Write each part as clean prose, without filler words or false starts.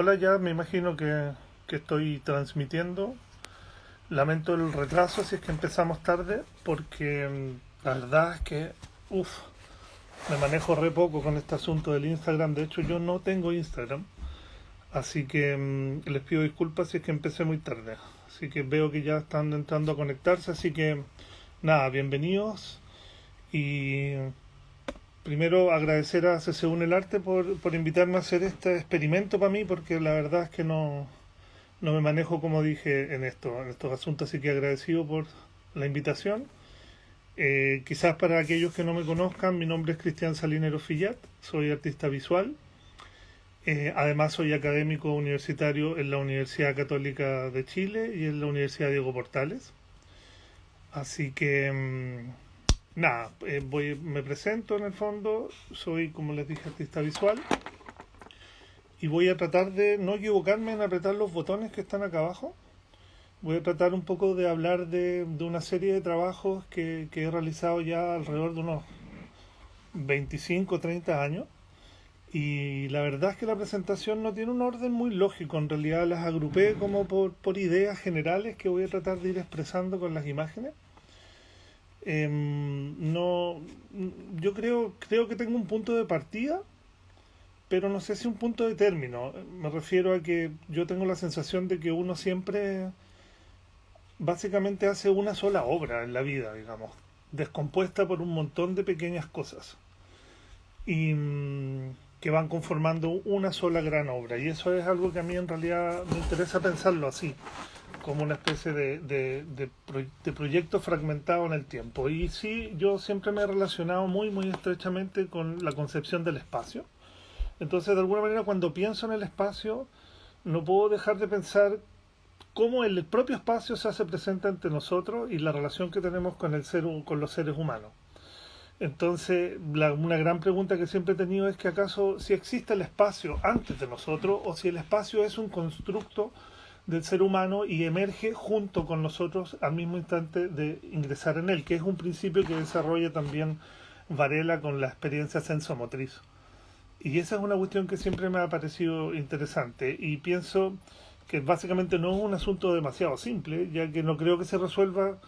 Hola, ya me imagino que estoy transmitiendo. Lamento el retraso si es que empezamos tarde, porque la verdad es que, uff, me manejo re poco con este asunto del Instagram. De hecho, yo no tengo Instagram, así que les pido disculpas si es que empecé muy tarde. Así que veo que ya están entrando a conectarse, así que nada, bienvenidos. Y primero agradecer a CC1 El Arte por invitarme a hacer este experimento para mí, porque la verdad es que no me manejo como dije en estos asuntos, así que agradecido por la invitación. Quizás para aquellos que no me conozcan, mi nombre es Cristian Salinero Fillat, soy artista visual. Además soy académico universitario en la Universidad Católica de Chile y en la Universidad Diego Portales. Así que nada, me presento en el fondo, soy como les dije artista visual y voy a tratar de no equivocarme en apretar los botones que están acá abajo. Voy a tratar un poco de hablar de una serie de trabajos que he realizado ya alrededor de unos 25 o 30 años. Y la verdad es que la presentación no tiene un orden muy lógico. En realidad las agrupé como por ideas generales que voy a tratar de ir expresando con las imágenes. No, yo creo que tengo un punto de partida, pero no sé si un punto de término. Me refiero a que yo tengo la sensación de que uno siempre básicamente hace una sola obra en la vida, digamos, descompuesta por un montón de pequeñas cosas y que van conformando una sola gran obra. Y eso es algo que a mí en realidad me interesa pensarlo así, como una especie de proyecto fragmentado en el tiempo. Y sí, yo siempre me he relacionado muy estrechamente con la concepción del espacio. Entonces, de alguna manera, cuando pienso en el espacio, no puedo dejar de pensar cómo el propio espacio se hace presente ante nosotros y la relación que tenemos con con los seres humanos. Entonces, una gran pregunta que siempre he tenido es que acaso si existe el espacio antes de nosotros o si el espacio es un constructo del ser humano y emerge junto con nosotros al mismo instante de ingresar en él, que es un principio que desarrolla también Varela con la experiencia sensomotriz. Y esa es una cuestión que siempre me ha parecido interesante y pienso que básicamente no es un asunto demasiado simple, ya que no creo que se resuelva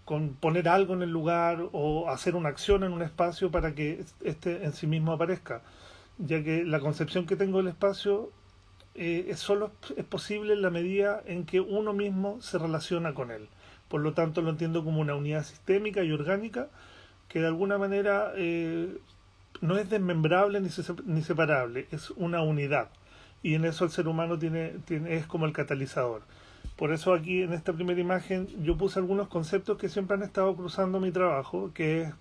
con poner algo en el lugar o hacer una acción en un espacio para que este en sí mismo aparezca, ya que la concepción que tengo del espacio solo es posible en la medida en que uno mismo se relaciona con él. Por lo tanto, lo entiendo como una unidad sistémica y orgánica que de alguna manera no es desmembrable ni separable, es una unidad. Y en eso el ser humano es como el catalizador. Por eso aquí en esta primera imagen yo puse algunos conceptos que siempre han estado cruzando mi trabajo, que es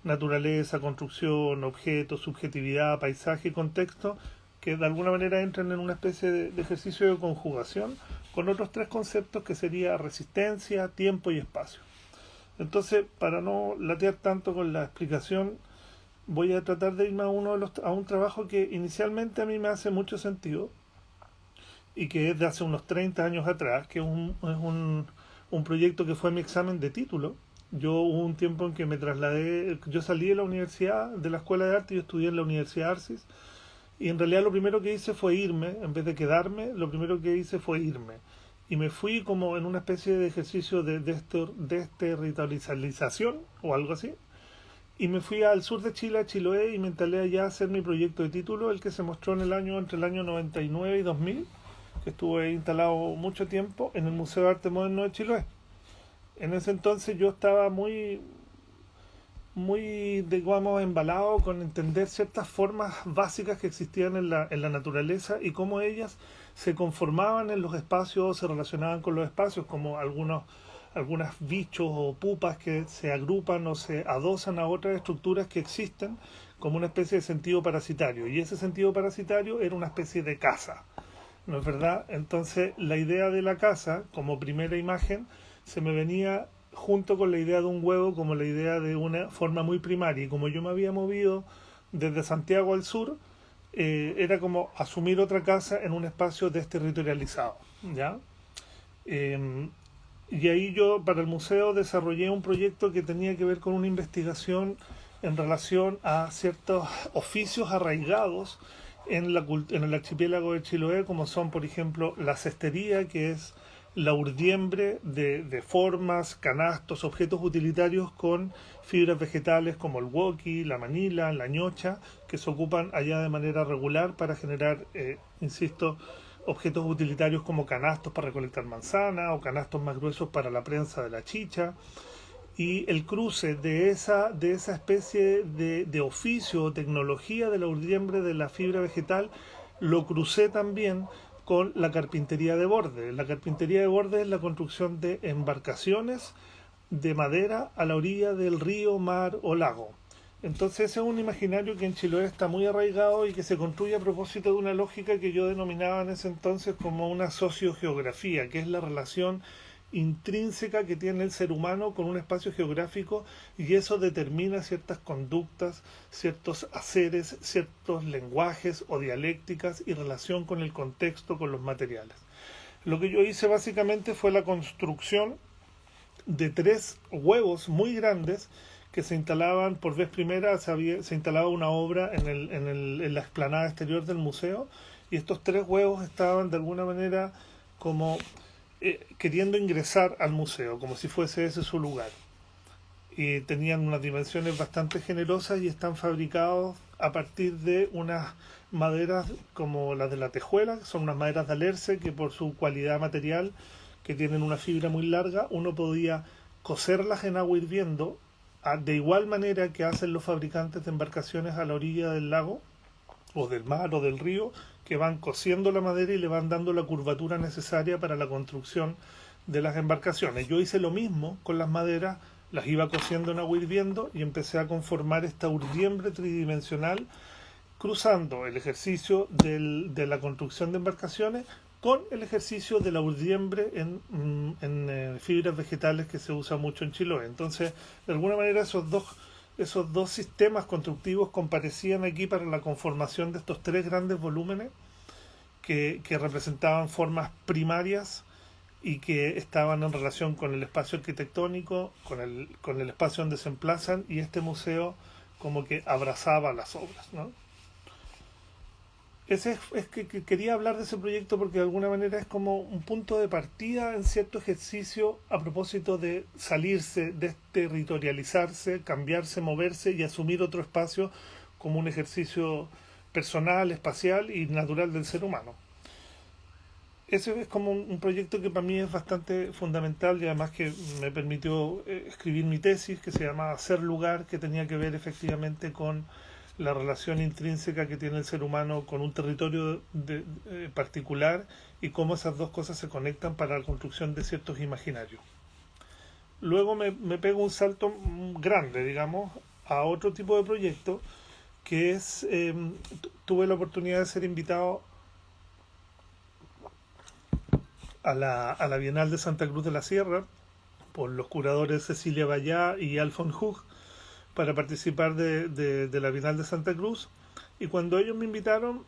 naturaleza, construcción, objeto, subjetividad, paisaje y contexto, que de alguna manera entran en una especie de ejercicio de conjugación con otros tres conceptos que sería resistencia, tiempo y espacio. Entonces, para no latear tanto con la explicación, voy a tratar de irme a un trabajo que inicialmente a mí me hace mucho sentido y que es de hace unos 30 años atrás, que un proyecto que fue mi examen de título. Yo hubo un tiempo en que me trasladé, yo salí de la universidad, de la escuela de arte, y yo estudié en la Universidad Arcis, y en realidad lo primero que hice fue irme, en vez de quedarme, lo primero que hice fue irme. Y me fui como en una especie de ejercicio de desterritorialización o algo así, y me fui al sur de Chile, a Chiloé, y me instalé allá a hacer mi proyecto de título, el que se mostró entre el año 99 y 2000, que estuve instalado mucho tiempo en el Museo de Arte Moderno de Chiloé. En ese entonces yo estaba muy, digamos, embalado con entender ciertas formas básicas que existían en la naturaleza y cómo ellas se conformaban en los espacios, se relacionaban con los espacios, como algunos bichos o pupas que se agrupan o se adosan a otras estructuras que existen como una especie de sentido parasitario. Y ese sentido parasitario era una especie de casa, ¿no es verdad? Entonces la idea de la casa como primera imagen se me venía junto con la idea de un huevo como la idea de una forma muy primaria. Y como yo me había movido desde Santiago al sur, era como asumir otra casa en un espacio desterritorializado, ¿ya? Eh, y ahí yo para el museo desarrollé un proyecto que tenía que ver con una investigación en relación a ciertos oficios arraigados en el archipiélago de Chiloé, como son, por ejemplo, la cestería, que es la urdiembre de formas, canastos, objetos utilitarios con fibras vegetales como el woki, la manila, la ñocha, que se ocupan allá de manera regular para generar, insisto, objetos utilitarios como canastos para recolectar manzana o canastos más gruesos para la prensa de la chicha. Y el cruce de esa especie de oficio o tecnología de la urdiembre de la fibra vegetal lo crucé también con la carpintería de borde. La carpintería de borde es la construcción de embarcaciones de madera a la orilla del río, mar o lago. Entonces ese es un imaginario que en Chiloé está muy arraigado y que se construye a propósito de una lógica que yo denominaba en ese entonces como una sociogeografía, que es la relación intrínseca que tiene el ser humano con un espacio geográfico, y eso determina ciertas conductas, ciertos haceres, ciertos lenguajes o dialécticas y relación con el contexto, con los materiales. Lo que yo hice básicamente fue la construcción de 3 huevos muy grandes que se instalaban por vez primera. Se instalaba una obra en la explanada exterior del museo, y estos 3 huevos estaban de alguna manera como queriendo ingresar al museo, como si fuese ese su lugar. Y tenían unas dimensiones bastante generosas y están fabricados a partir de unas maderas como las de la tejuela, que son unas maderas de alerce que por su cualidad material, que tienen una fibra muy larga, uno podía cocerlas en agua hirviendo, de igual manera que hacen los fabricantes de embarcaciones a la orilla del lago o del mar o del río, que van cosiendo la madera y le van dando la curvatura necesaria para la construcción de las embarcaciones. Yo hice lo mismo con las maderas, las iba cosiendo en agua hirviendo y empecé a conformar esta urdiembre tridimensional, cruzando el ejercicio de la construcción de embarcaciones con el ejercicio de la urdiembre en fibras vegetales, que se usa mucho en Chiloé. Entonces, de alguna manera esos dos sistemas constructivos comparecían aquí para la conformación de estos 3 grandes volúmenes que representaban formas primarias y que estaban en relación con el espacio arquitectónico, con el espacio donde se emplazan, y este museo como que abrazaba las obras, ¿no? Es que quería hablar de ese proyecto porque de alguna manera es como un punto de partida en cierto ejercicio a propósito de salirse, desterritorializarse, cambiarse, moverse y asumir otro espacio como un ejercicio personal, espacial y natural del ser humano. Ese es como un proyecto que para mí es bastante fundamental, y además que me permitió escribir mi tesis, que se llamaba Ser Lugar, que tenía que ver efectivamente con la relación intrínseca que tiene el ser humano con un territorio particular, y cómo esas dos cosas se conectan para la construcción de ciertos imaginarios. Luego me pego un salto grande, digamos, a otro tipo de proyecto, que es, tuve la oportunidad de ser invitado a la Bienal de Santa Cruz de la Sierra por los curadores Cecilia Bayá y Alfon Hug para participar de la Bienal de Santa Cruz. Y cuando ellos me invitaron,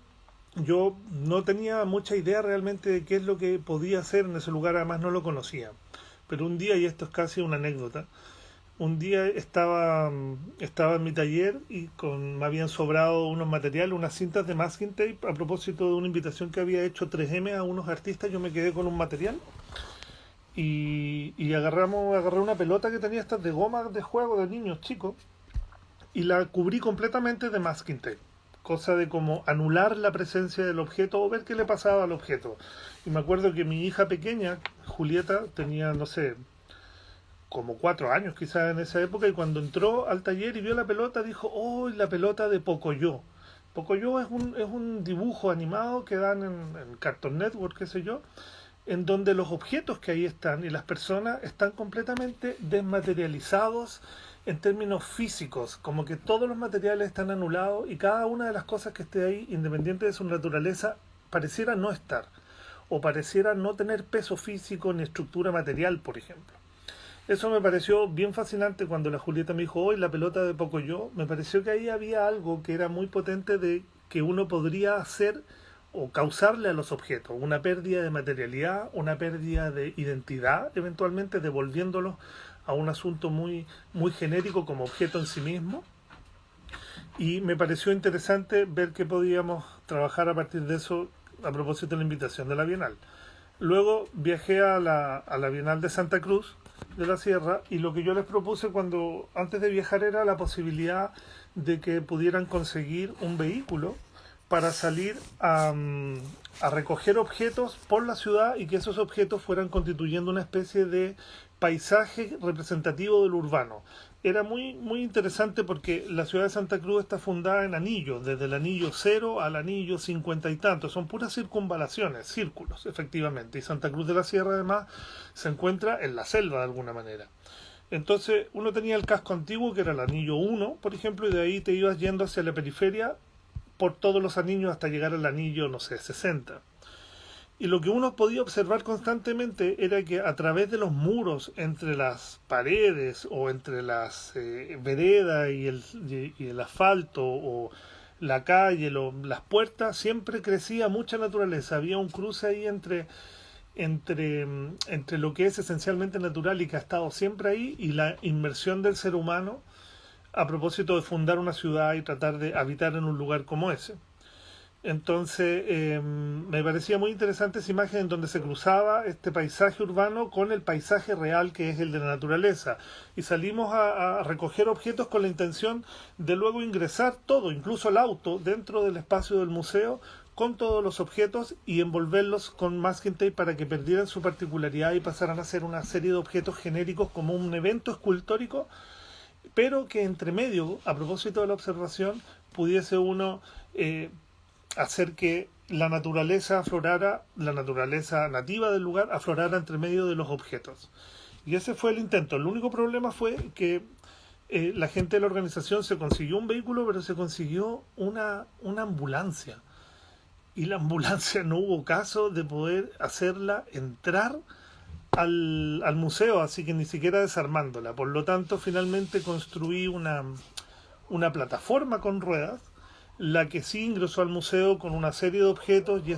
yo no tenía mucha idea realmente de qué es lo que podía hacer en ese lugar, además no lo conocía. Pero un día, y esto es casi una anécdota, un día estaba en mi taller y me habían sobrado unos materiales, unas cintas de masking tape, a propósito de una invitación que había hecho 3M a unos artistas. Yo me quedé con un material y agarré una pelota que tenía estas de goma de juego de niños chicos y la cubrí completamente de masking tape, cosa de como anular la presencia del objeto o ver qué le pasaba al objeto. Y me acuerdo que mi hija pequeña, Julieta, tenía, no sé, como 4 años quizás en esa época, y cuando entró al taller y vio la pelota, dijo: ¡oh, la pelota de Pocoyo! Pocoyo es un dibujo animado que dan en Cartoon Network, qué sé yo, en donde los objetos que ahí están y las personas están completamente desmaterializados en términos físicos, como que todos los materiales están anulados y cada una de las cosas que esté ahí, independiente de su naturaleza, pareciera no estar, o pareciera no tener peso físico ni estructura material, por ejemplo. Eso me pareció bien fascinante cuando la Julieta me dijo: hoy la pelota de Pocoyo. Me pareció que ahí había algo que era muy potente, de que uno podría hacer o causarle a los objetos una pérdida de materialidad, una pérdida de identidad, eventualmente devolviéndolos a un asunto muy, muy genérico como objeto en sí mismo. Y me pareció interesante ver que podíamos trabajar a partir de eso a propósito de la invitación de la Bienal. Luego viajé a la Bienal de Santa Cruz de la Sierra y lo que yo les propuse cuando antes de viajar era la posibilidad de que pudieran conseguir un vehículo para salir a recoger objetos por la ciudad y que esos objetos fueran constituyendo una especie de paisaje representativo del urbano. Era muy interesante porque la ciudad de Santa Cruz está fundada en anillos, desde el anillo 0 al anillo 50 y tanto. Son puras circunvalaciones, círculos, efectivamente. Y Santa Cruz de la Sierra, además, se encuentra en la selva de alguna manera. Entonces, uno tenía el casco antiguo, que era el anillo 1, por ejemplo, y de ahí te ibas yendo hacia la periferia por todos los anillos hasta llegar al anillo, no sé, 60. Y lo que uno podía observar constantemente era que a través de los muros, entre las paredes o entre las veredas y el asfalto o la calle, las puertas, siempre crecía mucha naturaleza. Había un cruce ahí entre lo que es esencialmente natural y que ha estado siempre ahí y la inmersión del ser humano a propósito de fundar una ciudad y tratar de habitar en un lugar como ese. Entonces me parecía muy interesante esa imagen en donde se cruzaba este paisaje urbano con el paisaje real que es el de la naturaleza. Y salimos a recoger objetos con la intención de luego ingresar todo, incluso el auto, dentro del espacio del museo con todos los objetos y envolverlos con masking tape para que perdieran su particularidad y pasaran a ser una serie de objetos genéricos como un evento escultórico, pero que entre medio, a propósito de la observación, pudiese uno hacer que la naturaleza aflorara, la naturaleza nativa del lugar aflorara entre medio de los objetos. Y ese fue el intento. El único problema fue que la gente de la organización se consiguió un vehículo, pero se consiguió una ambulancia. Y la ambulancia no hubo caso de poder hacerla entrar al museo, así que ni siquiera desarmándola. Por lo tanto, finalmente construí una plataforma con ruedas, la que sí ingresó al museo con una serie de objetos y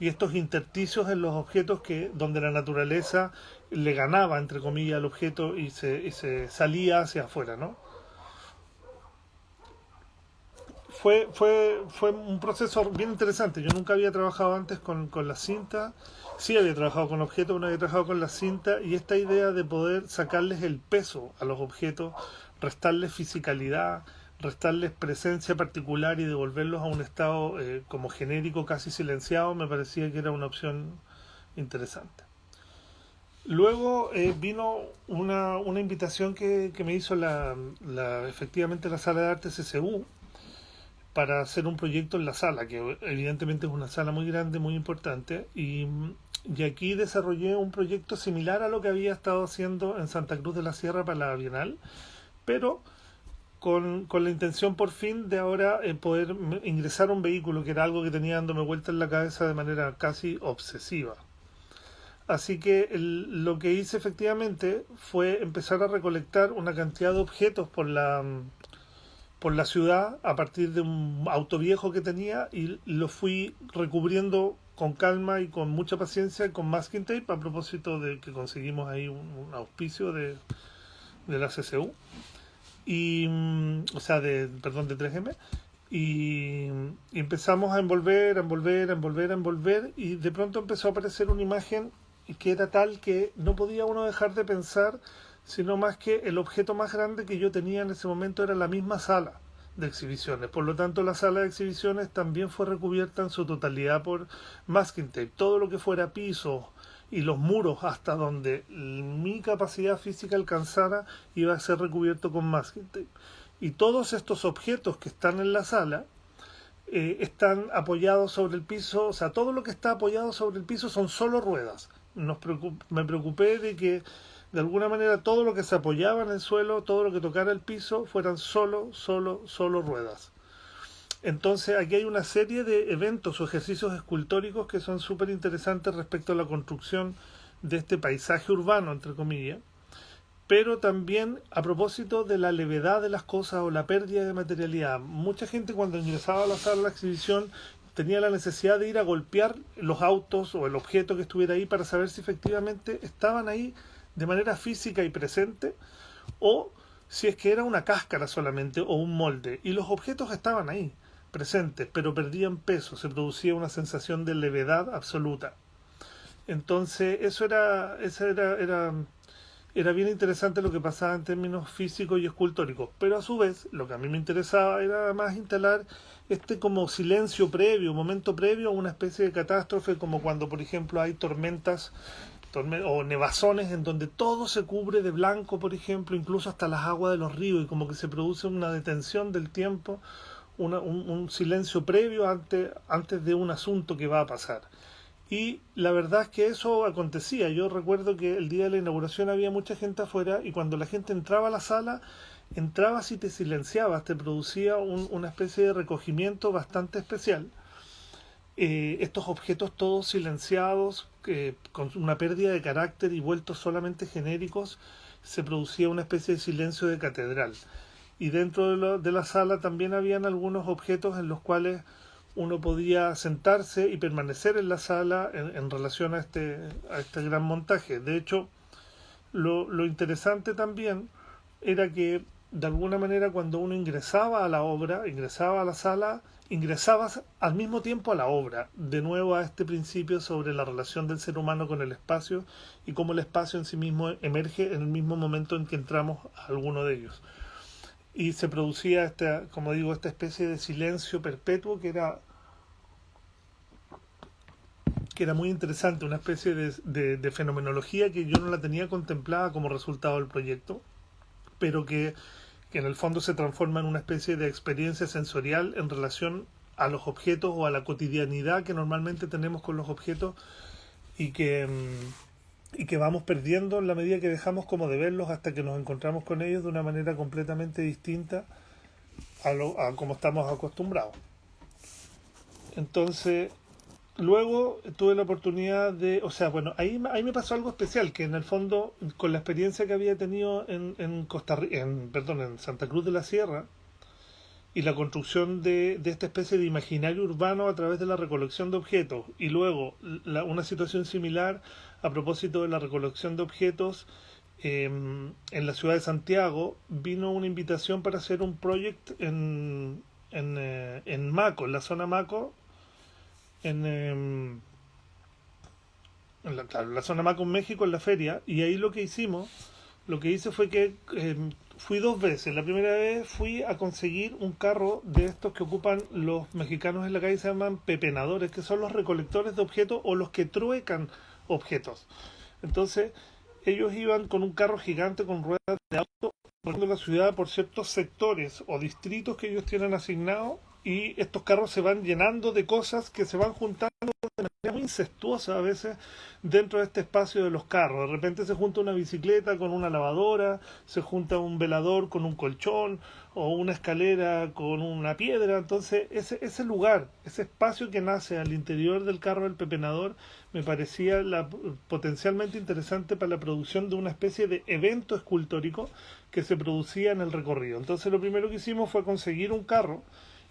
estos intersticios en los objetos que donde la naturaleza le ganaba, entre comillas, al objeto y se salía hacia afuera, ¿no? Fue un proceso bien interesante. Yo nunca había trabajado antes con la cinta. Sí había trabajado con objetos, pero no había trabajado con la cinta. Y esta idea de poder sacarles el peso a los objetos, restarles fisicalidad, restarles presencia particular y devolverlos a un estado como genérico, casi silenciado, me parecía que era una opción interesante. Luego vino una invitación que me hizo efectivamente la Sala de Arte CCU para hacer un proyecto en la sala, que evidentemente es una sala muy grande, muy importante, y aquí desarrollé un proyecto similar a lo que había estado haciendo en Santa Cruz de la Sierra para la Bienal, pero con la intención por fin de ahora poder ingresar a un vehículo, que era algo que tenía dándome vuelta en la cabeza de manera casi obsesiva. Así que lo que hice efectivamente fue empezar a recolectar una cantidad de objetos por la ciudad a partir de un auto viejo que tenía y lo fui recubriendo con calma y con mucha paciencia con masking tape a propósito de que conseguimos ahí un auspicio de la CCU y o sea perdón, de 3M y empezamos a envolver y de pronto empezó a aparecer una imagen que era tal que no podía uno dejar de pensar, sino más que el objeto más grande que yo tenía en ese momento era la misma sala de exhibiciones. Por lo tanto, la sala de exhibiciones también fue recubierta en su totalidad por masking tape. Todo lo que fuera piso y los muros hasta donde mi capacidad física alcanzara iba a ser recubierto con masking tape. Y todos estos objetos que están en la sala están apoyados sobre el piso, o sea, todo lo que está apoyado sobre el piso son solo ruedas. Me preocupé de que de alguna manera todo lo que se apoyaba en el suelo, todo lo que tocara el piso, fueran solo ruedas. Entonces aquí hay una serie de eventos o ejercicios escultóricos que son súper interesantes respecto a la construcción de este paisaje urbano, entre comillas, pero también a propósito de la levedad de las cosas o la pérdida de materialidad. Mucha gente cuando ingresaba a la sala de la exhibición tenía la necesidad de ir a golpear los autos o el objeto que estuviera ahí para saber si efectivamente estaban ahí de manera física y presente o si es que era una cáscara solamente o un molde, y los objetos estaban ahí, presentes, pero perdían peso, se producía una sensación de levedad absoluta. Entonces, era bien interesante lo que pasaba en términos físicos y escultóricos, pero a su vez lo que a mí me interesaba era más instalar este como silencio previo, momento previo a una especie de catástrofe, como cuando por ejemplo hay tormentas o nevazones en donde todo se cubre de blanco, por ejemplo, incluso hasta las aguas de los ríos, y como que se produce una detención del tiempo, un silencio previo antes de un asunto que va a pasar. Y la verdad es que eso acontecía. Yo recuerdo que el día de la inauguración había mucha gente afuera y cuando la gente entraba a la sala, entrabas y te silenciabas, te producía una especie de recogimiento bastante especial. Estos objetos todos silenciados, con una pérdida de carácter y vueltos solamente genéricos, se producía una especie de silencio de catedral. Y dentro de la sala también habían algunos objetos en los cuales uno podía sentarse y permanecer en la sala en relación a este gran montaje. De hecho, lo interesante también era que de alguna manera cuando uno ingresaba a la obra, ingresaba a la sala, ingresabas al mismo tiempo a la obra, de nuevo a este principio sobre la relación del ser humano con el espacio y cómo el espacio en sí mismo emerge en el mismo momento en que entramos a alguno de ellos. Y se producía como digo, esta especie de silencio perpetuo que era muy interesante, una especie de fenomenología que yo no la tenía contemplada como resultado del proyecto, pero que en el fondo se transforma en una especie de experiencia sensorial en relación a los objetos o a la cotidianidad que normalmente tenemos con los objetos y que vamos perdiendo en la medida que dejamos como de verlos hasta que nos encontramos con ellos de una manera completamente distinta a como estamos acostumbrados. Entonces, luego tuve la oportunidad o sea, bueno, ahí me pasó algo especial, que en el fondo, con la experiencia que había tenido en Costa Rica, perdón, en Santa Cruz de la Sierra, y la construcción de esta especie de imaginario urbano a través de la recolección de objetos, y luego una situación similar a propósito de la recolección de objetos en la ciudad de Santiago, vino una invitación para hacer un proyecto en Maco, en la zona Maco, en, claro, en la zona Maco en México, en la feria, y ahí lo que hice fue que fui dos veces. La primera vez fui a conseguir un carro de estos que ocupan los mexicanos en la calle, se llaman pepenadores, que son los recolectores de objetos o los que truecan objetos. Entonces, ellos iban con un carro gigante con ruedas de auto, recorriendo la ciudad por ciertos sectores o distritos que ellos tienen asignados, y estos carros se van llenando de cosas que se van juntando de manera muy incestuosa a veces dentro de este espacio de los carros. De repente se junta una bicicleta con una lavadora, se junta un velador con un colchón o una escalera con una piedra. Entonces ese lugar, ese espacio que nace al interior del carro del pepenador me parecía potencialmente interesante para la producción de una especie de evento escultórico que se producía en el recorrido. Entonces lo primero que hicimos fue conseguir un carro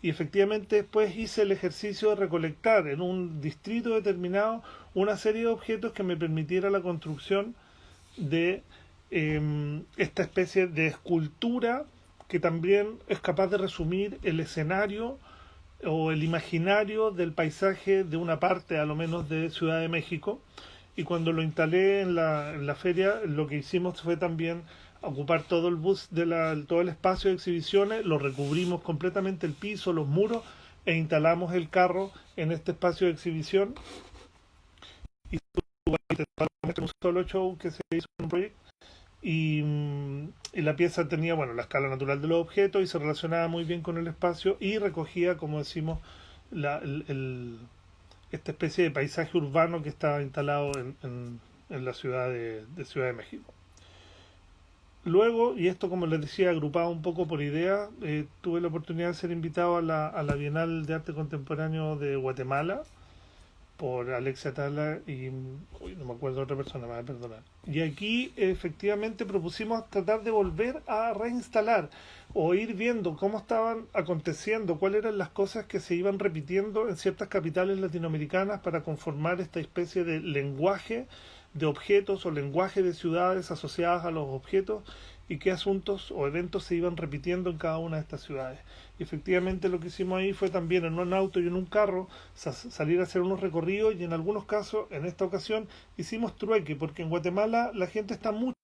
y efectivamente después hice el ejercicio de recolectar en un distrito determinado una serie de objetos que me permitiera la construcción de esta especie de escultura que también es capaz de resumir el escenario o el imaginario del paisaje de una parte a lo menos de Ciudad de México. Y cuando lo instalé en la feria, lo que hicimos fue también ocupar todo el todo el espacio de exhibiciones, lo recubrimos completamente el piso, los muros, e instalamos el carro en este espacio de exhibición y un solo show que se hizo en un proyecto y la pieza tenía bueno la escala natural de los objetos y se relacionaba muy bien con el espacio y recogía, como decimos, esta especie de paisaje urbano que estaba instalado en la ciudad de Ciudad de México. Luego, y esto como les decía, agrupado un poco por idea, tuve la oportunidad de ser invitado a la Bienal de Arte Contemporáneo de Guatemala por Alexia Tala y uy, no me acuerdo de otra persona, me va a perdonar. Y aquí efectivamente propusimos tratar de volver a reinstalar o ir viendo cómo estaban aconteciendo, cuáles eran las cosas que se iban repitiendo en ciertas capitales latinoamericanas para conformar esta especie de lenguaje de objetos o lenguaje de ciudades asociadas a los objetos y qué asuntos o eventos se iban repitiendo en cada una de estas ciudades. Y efectivamente lo que hicimos ahí fue también en un auto y en un carro salir a hacer unos recorridos y en algunos casos, en esta ocasión, hicimos trueque, porque en Guatemala la gente está mucho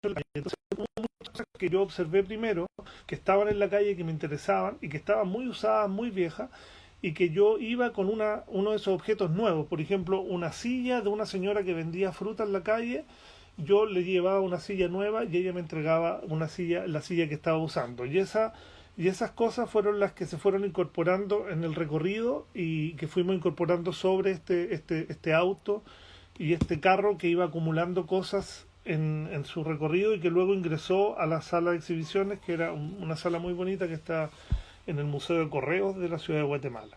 en la calle. Entonces hubo muchas cosas que yo observé primero, que estaban en la calle, que me interesaban y que estaban muy usadas, muy viejas, y que yo iba con uno de esos objetos nuevos, por ejemplo, una silla de una señora que vendía fruta en la calle, yo le llevaba una silla nueva y ella me entregaba una silla, la silla que estaba usando. Y esas cosas fueron las que se fueron incorporando en el recorrido y que fuimos incorporando sobre este auto y este carro que iba acumulando cosas en su recorrido y que luego ingresó a la sala de exhibiciones, que era una sala muy bonita que está en el Museo de Correos de la ciudad de Guatemala.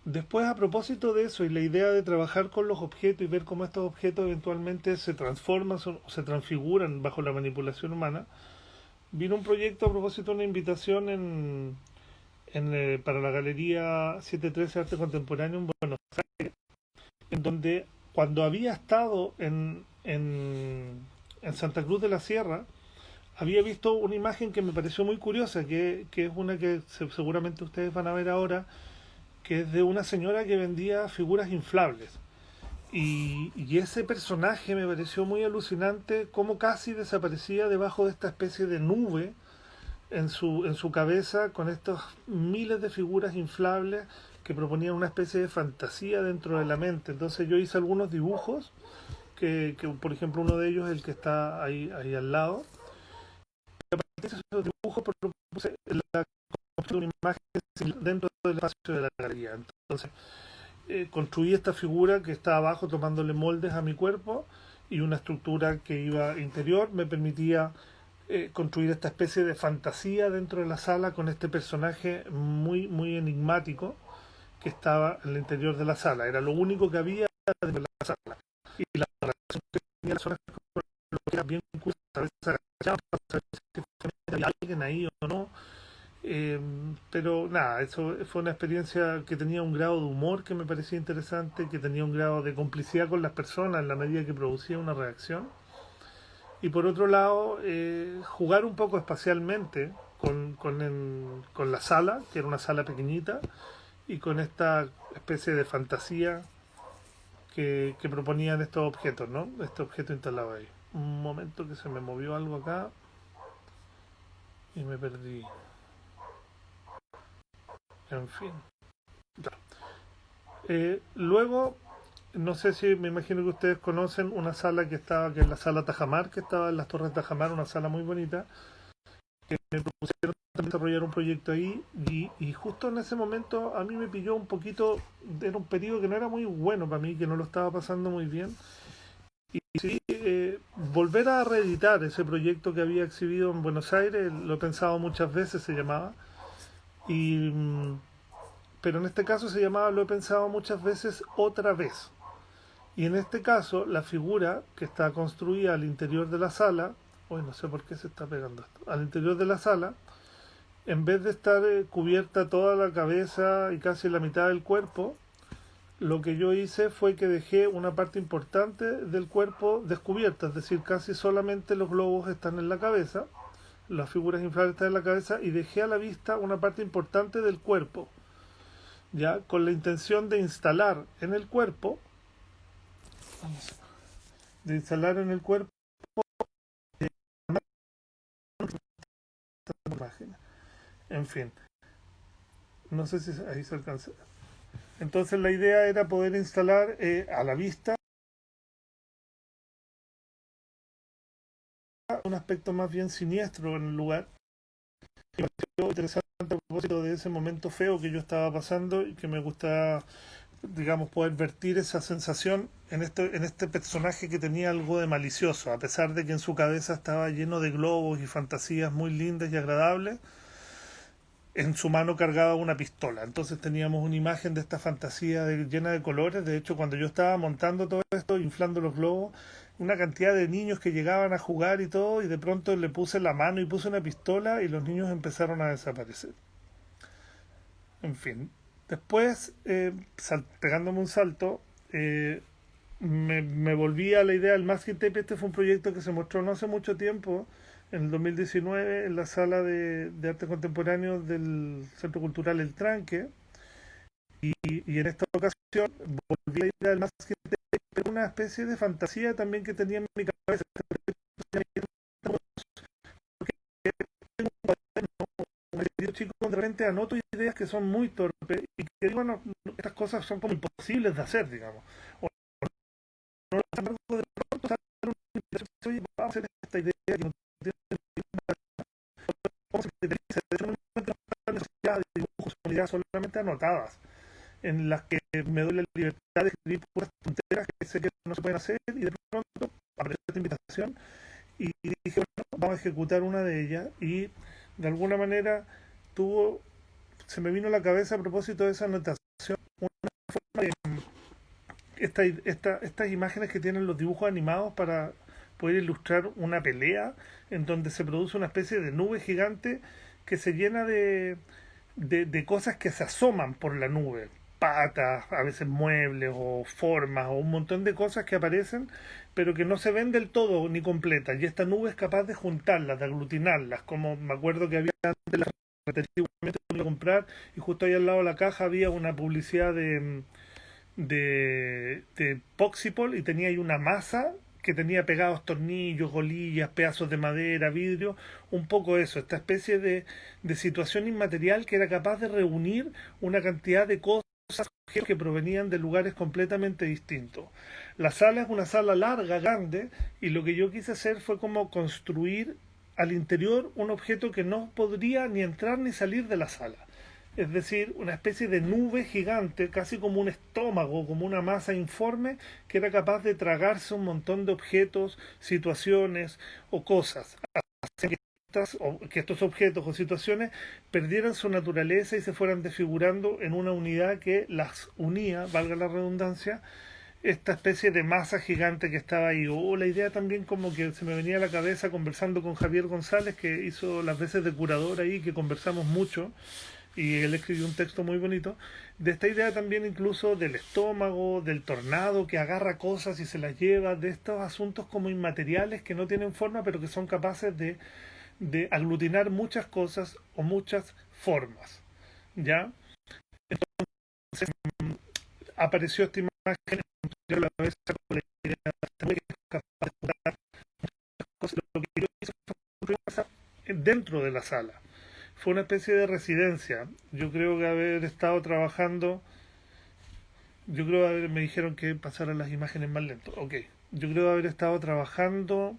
Después, a propósito de eso y la idea de trabajar con los objetos y ver cómo estos objetos eventualmente se transforman o se transfiguran bajo la manipulación humana, vino un proyecto a propósito de una invitación para la Galería 713 Arte Contemporáneo en Buenos Aires, en donde cuando había estado en Santa Cruz de la Sierra, había visto una imagen que me pareció muy curiosa, que es una que seguramente ustedes van a ver ahora, que es de una señora que vendía figuras inflables. Y ese personaje me pareció muy alucinante, cómo casi desaparecía debajo de esta especie de nube en su cabeza, con estos miles de figuras inflables que proponían una especie de fantasía dentro de la mente. Entonces yo hice algunos dibujos, que por ejemplo uno de ellos es el que está ahí al lado. Y a partir de esos dibujos propuse la construcción de una imagen dentro del espacio de la galería. Entonces construí esta figura que está abajo tomándole moldes a mi cuerpo y una estructura que iba interior me permitía construir esta especie de fantasía dentro de la sala con este personaje muy muy enigmático que estaba en el interior de la sala. Era lo único que había dentro de la sala. Y la relación que tenía la zona con lo que era bien curiosa, a veces agachaba para saber si había alguien ahí o no. Pero nada, eso fue una experiencia que tenía un grado de humor que me parecía interesante, que tenía un grado de complicidad con las personas en la medida que producía una reacción. Y por otro lado, jugar un poco espacialmente con la sala, que era una sala pequeñita, y con esta especie de fantasía que proponían estos objetos, ¿no? Este objeto instalado ahí. Un momento que se me movió algo acá y me perdí. En fin. Luego, no sé si me imagino que ustedes conocen una sala que es la sala Tajamar, que estaba en las Torres Tajamar, una sala muy bonita, que me propusieron desarrollar un proyecto ahí y justo en ese momento a mí me pilló un poquito, era un periodo que no era muy bueno para mí, que no lo estaba pasando muy bien. Y sí, volver a reeditar ese proyecto que había exhibido en Buenos Aires, lo he pensado muchas veces, se llamaba, y, pero en este caso se llamaba Lo he pensado muchas veces otra vez. Y en este caso, la figura que está construida al interior de la sala, hoy no sé por qué se está pegando esto, al interior de la sala, en vez de estar cubierta toda la cabeza y casi la mitad del cuerpo, lo que yo hice fue que dejé una parte importante del cuerpo descubierta, es decir, casi solamente los globos están en la cabeza, las figuras inflables están en la cabeza, y dejé a la vista una parte importante del cuerpo, ya con la intención de instalar en el cuerpo, eh, en fin, no sé si ahí se alcanza. Entonces la idea era poder instalar a la vista un aspecto más bien siniestro en el lugar. Y me pareció interesante a propósito de ese momento feo que yo estaba pasando y que me gustaba, digamos, poder vertir esa sensación en este personaje que tenía algo de malicioso, a pesar de que en su cabeza estaba lleno de globos y fantasías muy lindas y agradables. En su mano cargaba una pistola. Entonces teníamos una imagen de esta fantasía llena de colores. De hecho, cuando yo estaba montando todo esto, inflando los globos, una cantidad de niños que llegaban a jugar y todo, y de pronto le puse la mano y puse una pistola y los niños empezaron a desaparecer. En fin. Después, pegándome un salto, me volví a la idea del Masking Tape. Este fue un proyecto que se mostró no hace mucho tiempo, en el 2019, en la sala de arte contemporáneo del Centro Cultural El Tranque. Y en esta ocasión volví a la idea del Masking Tape, pero una especie de fantasía también que tenía en mi cabeza. Yo chico de repente anoto ideas que son muy torpes y que digo, bueno, estas cosas son como imposibles de hacer, digamos. O no las hago de pronto, sale una inspiración, oye, vamos a hacer esta idea que no tiene cómo se materializa. De hecho, no encuentro la necesidad de dibujos, son ideas solamente anotadas, en las que me doy la libertad de escribir puras tonteras que sé que no se pueden hacer, y de pronto apareció esta invitación y dije, bueno, vamos a ejecutar una de ellas, y de alguna manera tuvo, se me vino a la cabeza a propósito de esa anotación una forma de estas imágenes que tienen los dibujos animados para poder ilustrar una pelea en donde se produce una especie de nube gigante que se llena de cosas que se asoman por la nube, patas, a veces muebles o formas o un montón de cosas que aparecen pero que no se ven del todo ni completas, y esta nube es capaz de juntarlas, de aglutinarlas, como me acuerdo que había antes la ferretería que comprar, y justo ahí al lado de la caja había una publicidad de Poxipol, y tenía ahí una masa que tenía pegados tornillos, golillas, pedazos de madera, vidrio, un poco eso, esta especie de situación inmaterial que era capaz de reunir una cantidad de cosas que provenían de lugares completamente distintos. La sala es una sala larga, grande, y lo que yo quise hacer fue como construir al interior un objeto que no podría ni entrar ni salir de la sala. Es decir, una especie de nube gigante, casi como un estómago, como una masa informe, que era capaz de tragarse un montón de objetos, situaciones o cosas. Que estos objetos o situaciones perdieran su naturaleza y se fueran desfigurando en una unidad que las unía, valga la redundancia, esta especie de masa gigante que estaba ahí. O la idea también como que se me venía a la cabeza conversando con Javier González, que hizo las veces de curador ahí, que conversamos mucho, y él escribió un texto muy bonito, de esta idea también incluso del estómago, del tornado que agarra cosas y se las lleva, de estos asuntos como inmateriales que no tienen forma pero que son capaces de aglutinar muchas cosas o muchas formas. ¿Ya? Apareció esta imagen en la cabeza con la idea de que es capaz de jugar cosas. Lo que yo hice fue dentro de la sala. Fue una especie de residencia. Yo creo que haber estado trabajando, me dijeron que pasaran las imágenes más lento. Ok, yo creo haber estado trabajando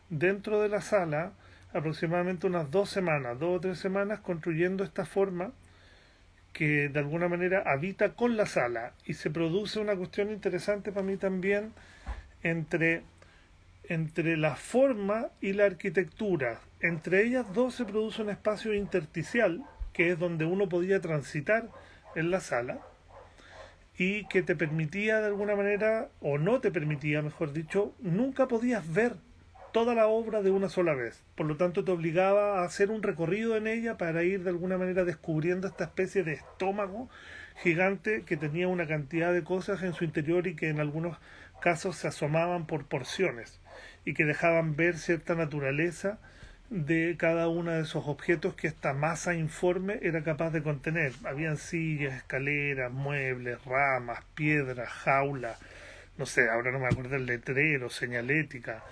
dentro de la sala aproximadamente unas 2 semanas, 2 o 3 semanas, construyendo esta forma que de alguna manera habita con la sala, y se produce una cuestión interesante para mí también entre, entre la forma y la arquitectura. Entre ellas dos se produce un espacio intersticial, que es donde uno podía transitar en la sala, y que te permitía de alguna manera, o no te permitía, mejor dicho, nunca podías ver toda la obra de una sola vez. Por lo tanto, te obligaba a hacer un recorrido en ella para ir de alguna manera descubriendo esta especie de estómago gigante que tenía una cantidad de cosas en su interior y que en algunos casos se asomaban por porciones y que dejaban ver cierta naturaleza de cada uno de esos objetos que esta masa informe era capaz de contener. Habían sillas, escaleras, muebles, ramas, piedras, jaulas, no sé, ahora no me acuerdo el letrero, señalética.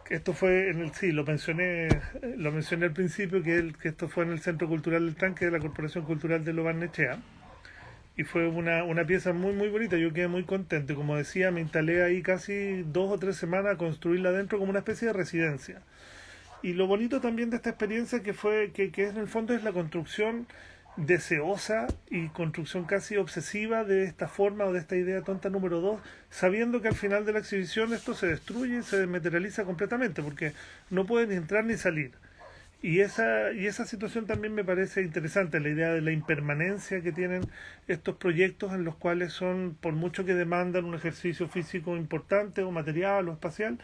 Esto fue en el, sí, lo mencioné al principio, que esto fue en el Centro Cultural del Tanque de la Corporación Cultural de Lo Barnechea, y fue una pieza muy muy bonita. Yo quedé muy contento y, como decía, me instalé ahí casi 2 o 3 semanas a construirla adentro como una especie de residencia. Y lo bonito también de esta experiencia que en el fondo es la construcción deseosa y construcción casi obsesiva de esta forma o de esta idea tonta número 2, sabiendo que al final de la exhibición esto se destruye y se desmaterializa completamente, porque no puede ni entrar ni salir. Y esa situación también me parece interesante, la idea de la impermanencia que tienen estos proyectos, en los cuales son, por mucho que demandan un ejercicio físico importante o material o espacial,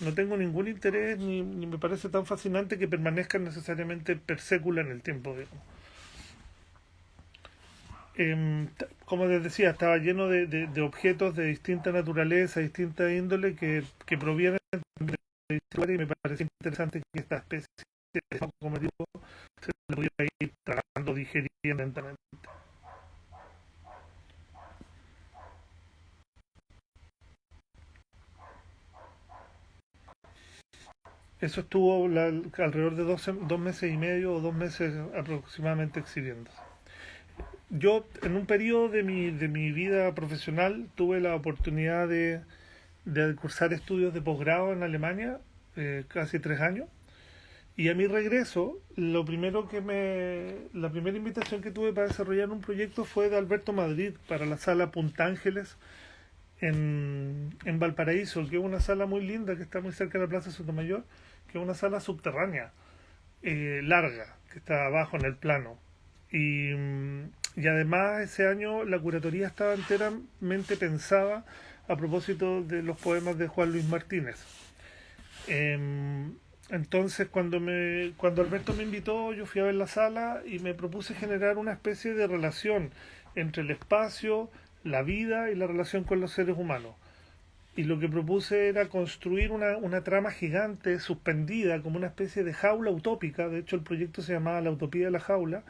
no tengo ningún interés ni me parece tan fascinante que permanezcan necesariamente per sécula en el tiempo, digamos. Como les decía, estaba lleno de objetos de distinta naturaleza, distinta índole que provienen de distintos lugares y me parece interesante que esta especie como digo, se le pudiera ir tragando, digiriendo lentamente. Eso estuvo alrededor de 2 meses y medio o 2 meses aproximadamente exhibiéndose. Yo en un periodo de mi vida profesional tuve la oportunidad de cursar estudios de posgrado en Alemania, casi 3 años, y a mi regreso, la primera invitación que tuve para desarrollar un proyecto fue de Alberto Madrid para la sala Punta Ángeles en Valparaíso, que es una sala muy linda que está muy cerca de la Plaza Sotomayor, que es una sala subterránea, larga, que está abajo en el plano. Y además ese año la curatoría estaba enteramente pensada a propósito de los poemas de Juan Luis Martínez. Entonces cuando Alberto me invitó, yo fui a ver la sala y me propuse generar una especie de relación entre el espacio, la vida y la relación con los seres humanos. Y lo que propuse era construir una trama gigante suspendida como una especie de jaula utópica. De hecho, el proyecto se llamaba La Utopía de la Jaula,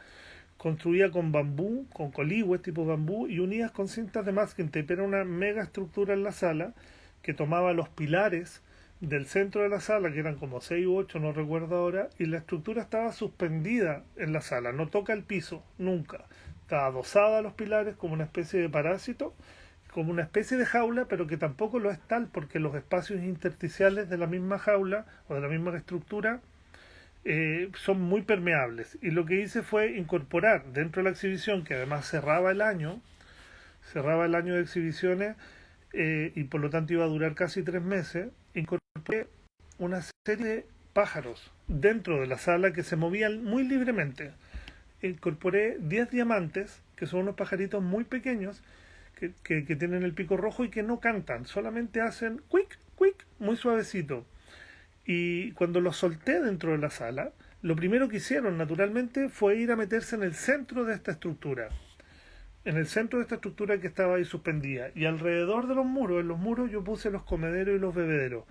construida con bambú, con coligües tipo bambú y unidas con cintas de masking tape. Era una mega estructura en la sala que tomaba los pilares del centro de la sala, que eran como 6 u 8, no recuerdo ahora, y la estructura estaba suspendida en la sala, no toca el piso, nunca. Está adosada a los pilares como una especie de parásito, como una especie de jaula, pero que tampoco lo es tal, porque los espacios intersticiales de la misma jaula o de la misma estructura son muy permeables. Y lo que hice fue incorporar dentro de la exhibición, que además cerraba el año de exhibiciones, y por lo tanto iba a durar casi 3 meses, incorporé una serie de pájaros dentro de la sala que se movían muy libremente. Incorporé 10 diamantes, que son unos pajaritos muy pequeños, que tienen el pico rojo y que no cantan, solamente hacen quick, quick, muy suavecito. Y cuando los solté dentro de la sala, lo primero que hicieron naturalmente fue ir a meterse en el centro de esta estructura. En el centro de esta estructura que estaba ahí suspendida. Y alrededor de los muros, en los muros yo puse los comederos y los bebederos.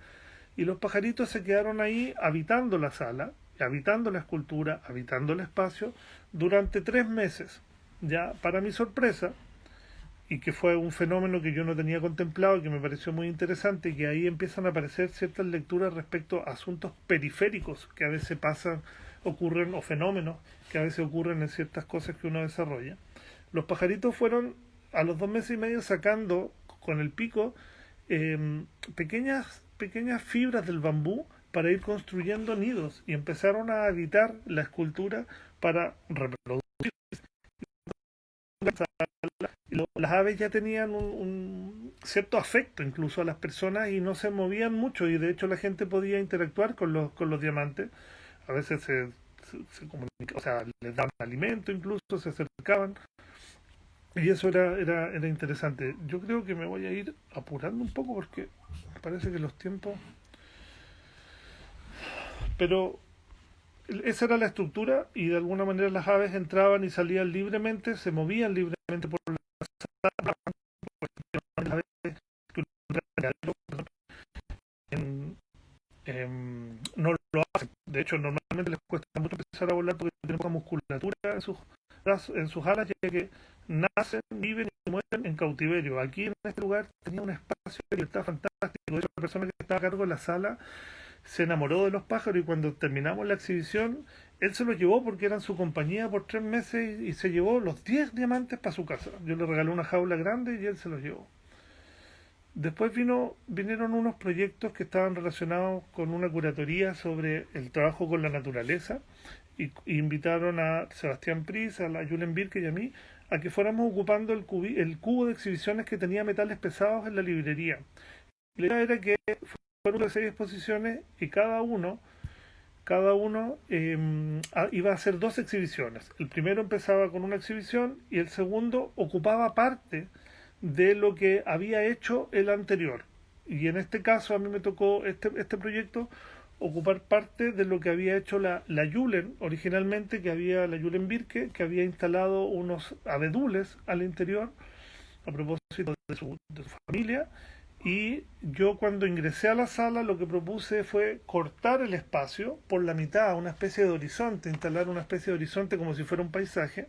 Y los pajaritos se quedaron ahí habitando la sala, habitando la escultura, habitando el espacio, durante 3 meses. Ya, para mi sorpresa, y que fue un fenómeno que yo no tenía contemplado y que me pareció muy interesante, que ahí empiezan a aparecer ciertas lecturas respecto a asuntos periféricos que a veces pasan, ocurren, o fenómenos que a veces ocurren en ciertas cosas que uno desarrolla. Los pajaritos fueron a los 2 meses y medio sacando con el pico pequeñas fibras del bambú para ir construyendo nidos y empezaron a habitar la escultura para reproducir. Las aves ya tenían un cierto afecto incluso a las personas y no se movían mucho y de hecho la gente podía interactuar con los diamantes. A veces se comunicaba, o sea, les daban alimento incluso, se acercaban y eso era interesante. Yo creo que me voy a ir apurando un poco porque parece que los tiempos... Pero esa era la estructura y de alguna manera las aves entraban y salían libremente, se movían libremente por la sala, las aves que en- no lo hacen. De hecho, normalmente les cuesta mucho empezar a volar porque tienen poca musculatura en sus alas, ya que nacen, viven y se mueren en cautiverio. Aquí en este lugar tenía un espacio de libertad fantástico. De hecho, la persona que estaba a cargo de la sala se enamoró de los pájaros y cuando terminamos la exhibición, él se los llevó porque eran su compañía por 3 meses y se llevó los 10 diamantes para su casa. Yo le regalé una jaula grande y él se los llevó. Después vinieron unos proyectos que estaban relacionados con una curatoría sobre el trabajo con la naturaleza y invitaron a Sebastián Pris, a la Julen Birke y a mí a que fuéramos ocupando el cubo de exhibiciones que tenía metales pesados en la librería. La idea era que fueron 6 exposiciones y cada uno iba a hacer 2 exhibiciones. El primero empezaba con una exhibición y el segundo ocupaba parte de lo que había hecho el anterior. Y en este caso a mí me tocó este proyecto ocupar parte de lo que había hecho la Julen originalmente, la Julen Birke, que había instalado unos abedules al interior a propósito de su familia. Y yo cuando ingresé a la sala lo que propuse fue cortar el espacio por la mitad, una especie de horizonte, instalar una especie de horizonte como si fuera un paisaje,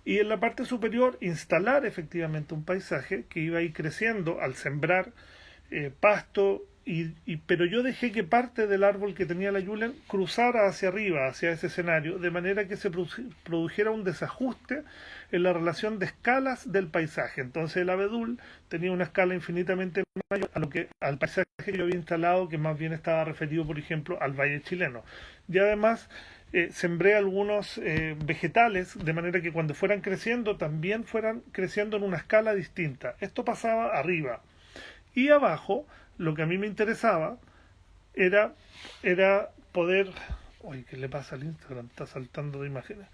y en la parte superior instalar efectivamente un paisaje que iba a ir creciendo al sembrar pasto, pero yo dejé que parte del árbol que tenía la Julen cruzara hacia arriba, hacia ese escenario, de manera que se produjera un desajuste en la relación de escalas del paisaje. Entonces el abedul tenía una escala infinitamente mayor al paisaje que yo había instalado, que más bien estaba referido, por ejemplo, al valle chileno. Y además sembré algunos vegetales, de manera que cuando fueran creciendo, también fueran creciendo en una escala distinta. Esto pasaba arriba. Y abajo, lo que a mí me interesaba era, era poder... Uy, ¿qué le pasa al Instagram? Está saltando de imágenes.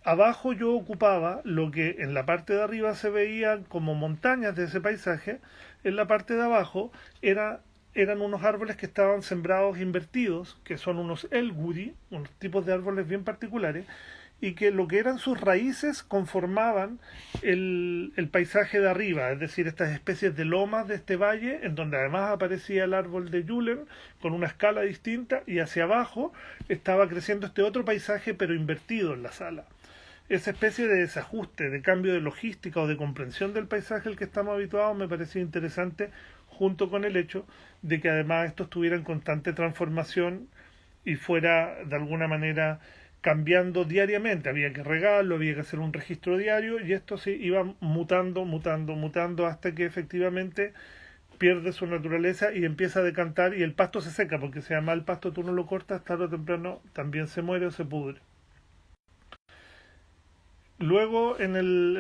Abajo yo ocupaba lo que en la parte de arriba se veía como montañas de ese paisaje. En la parte de abajo eran unos árboles que estaban sembrados invertidos, que son unos elguri, unos tipos de árboles bien particulares, y que lo que eran sus raíces conformaban el paisaje de arriba, es decir, estas especies de lomas de este valle, en donde además aparecía el árbol de Julen con una escala distinta, y hacia abajo estaba creciendo este otro paisaje, pero invertido en la sala. Esa especie de desajuste, de cambio de logística o de comprensión del paisaje al que estamos habituados me parecía interesante, junto con el hecho de que además esto estuviera en constante transformación y fuera de alguna manera cambiando diariamente. Había que regarlo, había que hacer un registro diario, y esto se iba mutando hasta que efectivamente pierde su naturaleza y empieza a decantar, y el pasto se seca, porque si además el pasto tú no lo cortas, tarde o temprano también se muere o se pudre. Luego,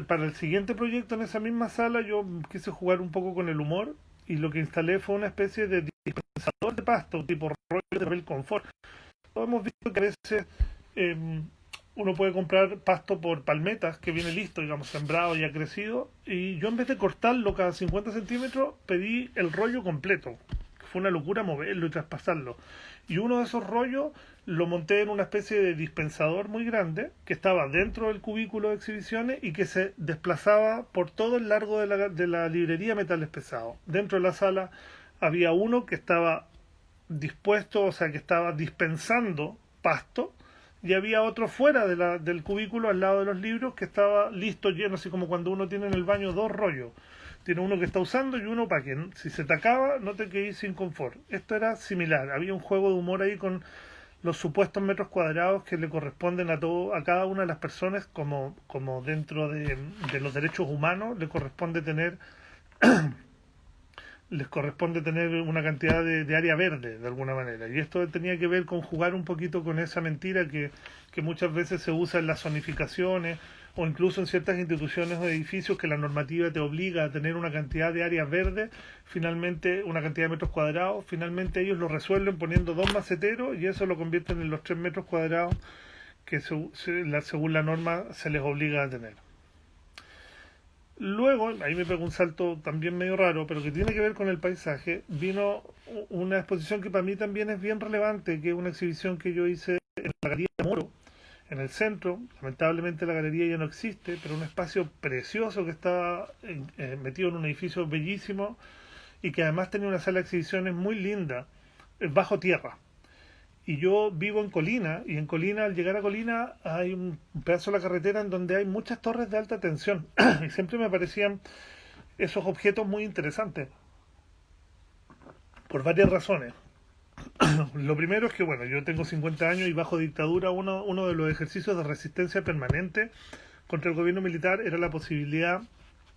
para el siguiente proyecto en esa misma sala, yo quise jugar un poco con el humor, y lo que instalé fue una especie de dispensador de pasto, tipo rollo de papel confort. Todos hemos visto que a veces eh, uno puede comprar pasto por palmetas, que viene listo, digamos, sembrado y ha crecido, y yo en vez de cortarlo cada 50 centímetros, pedí el rollo completo. Fue una locura moverlo y traspasarlo. Y uno de esos rollos lo monté en una especie de dispensador muy grande que estaba dentro del cubículo de exhibiciones y que se desplazaba por todo el largo de la librería Metales Pesados. Dentro de la sala había uno que estaba dispuesto, o sea, que estaba dispensando pasto, y había otro fuera del cubículo al lado de los libros que estaba listo, lleno, así como cuando uno tiene en el baño dos rollos. Tiene uno que está usando y uno para que si se te acaba no te quedes sin confort. Esto era similar, había un juego de humor ahí con los supuestos metros cuadrados que le corresponden a cada una de las personas, como dentro de los derechos humanos les corresponde tener una cantidad de área verde, de alguna manera. Y esto tenía que ver con jugar un poquito con esa mentira que muchas veces se usa en las zonificaciones, o incluso en ciertas instituciones o edificios, que la normativa te obliga a tener una cantidad de áreas verdes, finalmente una cantidad de metros cuadrados. Finalmente ellos lo resuelven poniendo dos maceteros, y eso lo convierten en los 3 metros cuadrados que según la norma se les obliga a tener. Luego, ahí me pegó un salto también medio raro, pero que tiene que ver con el paisaje. Vino una exposición que para mí también es bien relevante, que es una exhibición que yo hice en la Galería de Moro, en el centro. Lamentablemente la galería ya no existe, pero un espacio precioso que está metido en un edificio bellísimo, y que además tenía una sala de exhibiciones muy linda, bajo tierra. Y yo vivo en Colina, y en Colina, al llegar a Colina, hay un pedazo de la carretera en donde hay muchas torres de alta tensión, y siempre me parecían esos objetos muy interesantes, por varias razones. Lo primero es que, bueno, yo tengo 50 años y bajo dictadura uno de los ejercicios de resistencia permanente contra el gobierno militar era la posibilidad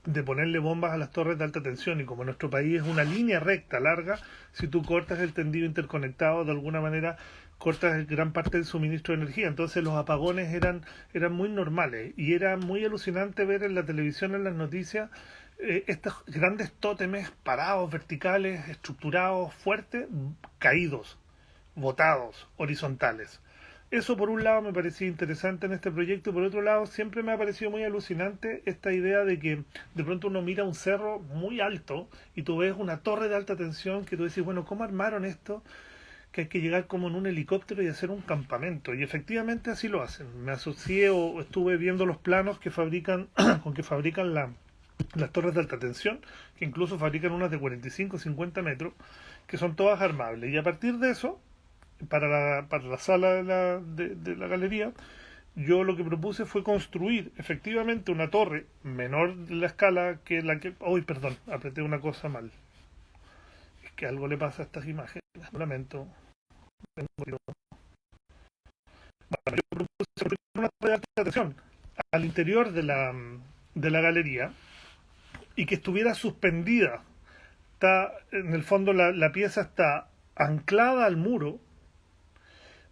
de ponerle bombas a las torres de alta tensión, y como nuestro país es una línea recta larga, si tú cortas el tendido interconectado, de alguna manera cortas gran parte del suministro de energía. Entonces los apagones eran muy normales, y era muy alucinante ver en la televisión, en las noticias, estos grandes tótemes parados, verticales, estructurados, fuertes, caídos, botados, horizontales. Eso por un lado me parecía interesante en este proyecto, por otro lado siempre me ha parecido muy alucinante esta idea de que de pronto uno mira un cerro muy alto y tú ves una torre de alta tensión que tú decís, bueno, ¿cómo armaron esto? que hay que llegar como en un helicóptero y hacer un campamento. Y efectivamente así lo hacen. Me asocié o estuve viendo los planos que fabrican, con que fabrican las torres de alta tensión, que incluso fabrican unas de 45 50 metros, que son todas armables. Y a partir de eso, para la sala de la galería, yo lo que propuse fue construir efectivamente una torre menor de la escala que la que... Uy, perdón, apreté una cosa mal. Es que algo le pasa a estas imágenes. Lo lamento. Bueno, yo propuse construir una torre de alta tensión al interior de la galería y que estuviera suspendida. Está, en el fondo la pieza está anclada al muro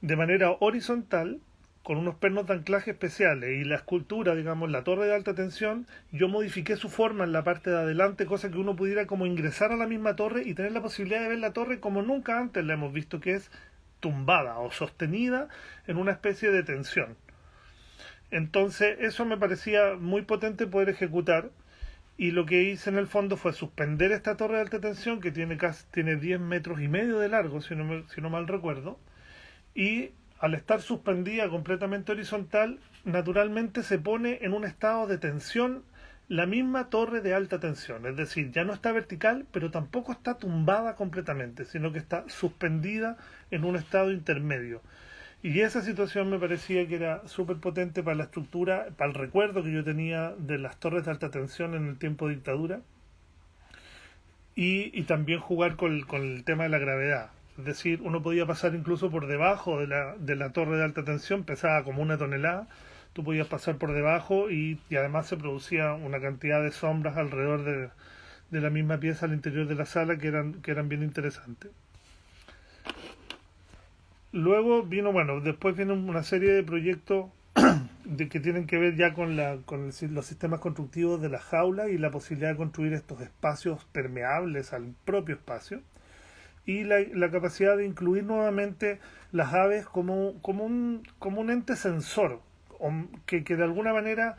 de manera horizontal con unos pernos de anclaje especiales, y la escultura, digamos, la torre de alta tensión, yo modifiqué su forma en la parte de adelante, cosa que uno pudiera como ingresar a la misma torre y tener la posibilidad de ver la torre como nunca antes la hemos visto, que es tumbada o sostenida en una especie de tensión. Entonces eso me parecía muy potente poder ejecutar, y lo que hice en el fondo fue suspender esta torre de alta tensión que tiene 10 metros y medio de largo, si no mal recuerdo, y al estar suspendida completamente horizontal, naturalmente se pone en un estado de tensión la misma torre de alta tensión. Es decir, ya no está vertical, pero tampoco está tumbada completamente, sino que está suspendida en un estado intermedio. Y esa situación me parecía que era súper potente para la estructura, para el recuerdo que yo tenía de las torres de alta tensión en el tiempo de dictadura, y también jugar con el tema de la gravedad. Es decir, uno podía pasar incluso por debajo de la torre de alta tensión, pesaba como 1 tonelada, tú podías pasar por debajo, y además se producía una cantidad de sombras alrededor de la misma pieza al interior de la sala que eran bien interesantes. Luego vino, bueno, después vino una serie de proyectos que tienen que ver ya los sistemas constructivos de las jaulas y la posibilidad de construir estos espacios permeables al propio espacio, y la capacidad de incluir nuevamente las aves como un ente sensor, que de alguna manera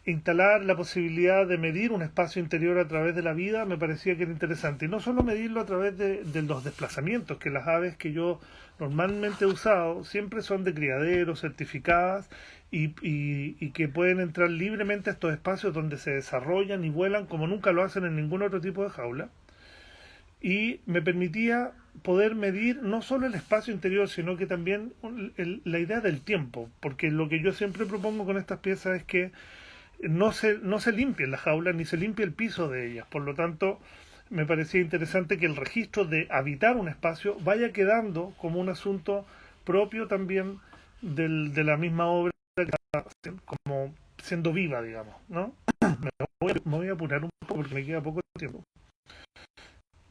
instalar la posibilidad de medir un espacio interior a través de la vida me parecía que era interesante. Y no solo medirlo a través de los desplazamientos, que las aves que yo normalmente he usado siempre son de criadero, certificadas, y que pueden entrar libremente a estos espacios donde se desarrollan y vuelan como nunca lo hacen en ningún otro tipo de jaula. Y me permitía poder medir no solo el espacio interior, sino que también la idea del tiempo, porque lo que yo siempre propongo con estas piezas es que no se limpien las jaulas ni se limpie el piso de ellas. Por lo tanto, me parecía interesante que el registro de habitar un espacio vaya quedando como un asunto propio también de la misma obra, que está como siendo viva, digamos, ¿no? Me voy a apurar un poco porque me queda poco tiempo.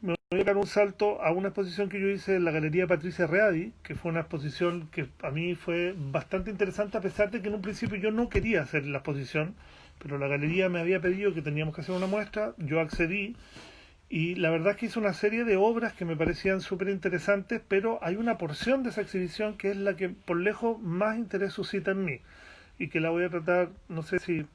Me voy a dar un salto a una exposición que yo hice en la Galería Patricia Readi, que fue una exposición que a mí fue bastante interesante, a pesar de que en un principio yo no quería hacer la exposición, pero la galería me había pedido que teníamos que hacer una muestra, yo accedí, y la verdad es que hice una serie de obras que me parecían súper interesantes, pero hay una porción de esa exhibición que es la que por lejos más interés suscita en mí, y que la voy a tratar, no sé si...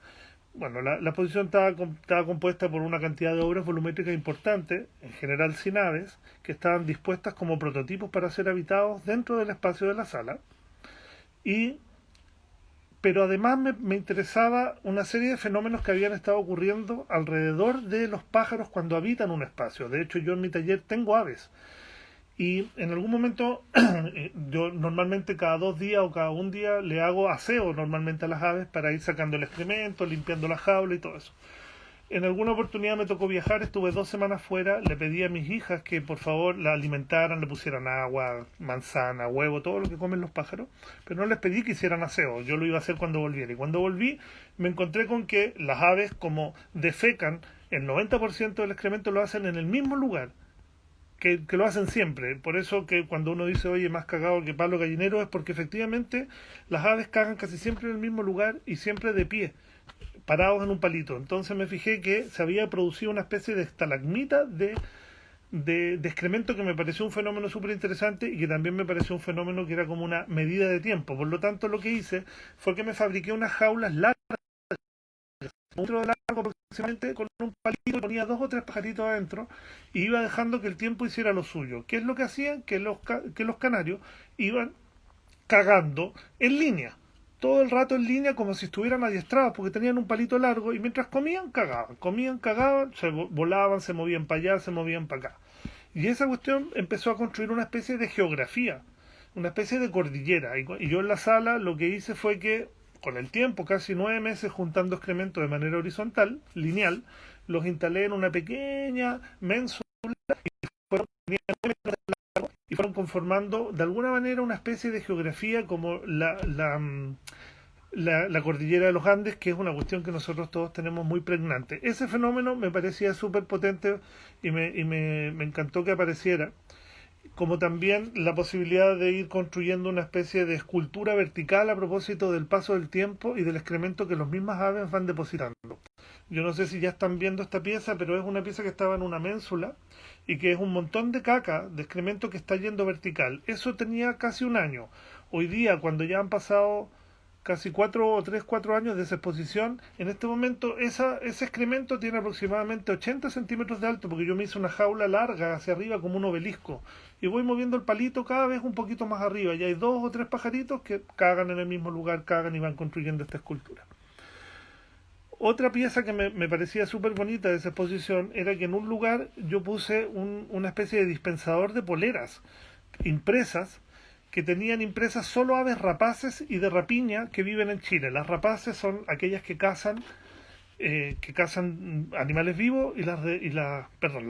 Bueno, la exposición estaba compuesta por una cantidad de obras volumétricas importantes, en general sin aves, que estaban dispuestas como prototipos para ser habitados dentro del espacio de la sala. Pero además me interesaba una serie de fenómenos que habían estado ocurriendo alrededor de los pájaros cuando habitan un espacio. De hecho, yo en mi taller tengo aves. Y en algún momento, yo normalmente cada 2 días o cada un día le hago aseo normalmente a las aves para ir sacando el excremento, limpiando la jaula y todo eso. En alguna oportunidad me tocó viajar, estuve 2 semanas fuera, le pedí a mis hijas que por favor la alimentaran, le pusieran agua, manzana, huevo, todo lo que comen los pájaros, pero no les pedí que hicieran aseo, yo lo iba a hacer cuando volviera. Y cuando volví me encontré con que las aves, como defecan, el 90% del excremento lo hacen en el mismo lugar, que lo hacen siempre. Por eso que cuando uno dice, oye, más cagado que palo gallinero, es porque efectivamente las aves cagan casi siempre en el mismo lugar y siempre de pie, parados en un palito. Entonces me fijé que se había producido una especie de estalagmita de excremento, que me pareció un fenómeno súper interesante y que también me pareció un fenómeno que era como una medida de tiempo. Por lo tanto, lo que hice fue que me fabriqué unas jaulas largas un metro de largo aproximadamente, con un palito, ponía dos o tres pajaritos adentro y iba dejando que el tiempo hiciera lo suyo. ¿Qué es lo que hacían? Que los canarios iban cagando en línea. Todo el rato en línea como si estuvieran adiestrados porque tenían un palito largo y mientras comían, cagaban, se volaban, se movían para allá, se movían para acá. Y esa cuestión empezó a construir una especie de geografía, una especie de cordillera. Y yo en la sala lo que hice fue que, con el tiempo, casi 9 meses juntando excrementos de manera horizontal, lineal, los instalé en una pequeña ménsula y fueron, y fueron conformando de alguna manera una especie de geografía como la cordillera de los Andes, que es una cuestión que nosotros todos tenemos muy pregnante. Ese fenómeno me parecía súper potente y me encantó que apareciera, como también la posibilidad de ir construyendo una especie de escultura vertical a propósito del paso del tiempo y del excremento que las mismas aves van depositando. Yo no sé si ya están viendo esta pieza, pero es una pieza que estaba en una ménsula y que es un montón de caca, de excremento que está yendo vertical. Eso tenía casi un año. Hoy día, cuando ya han pasado casi 4 años de esa exposición, en este momento ese excremento tiene aproximadamente 80 centímetros de alto, porque yo me hice una jaula larga hacia arriba como un obelisco, y voy moviendo el palito cada vez un poquito más arriba, y hay 2 o 3 pajaritos que cagan en el mismo lugar, cagan y van construyendo esta escultura. Otra pieza que me parecía súper bonita de esa exposición era que en un lugar yo puse una especie de dispensador de poleras impresas, que tenían impresas solo aves rapaces y de rapiña que viven en Chile. Las rapaces son aquellas que cazan animales vivos, y las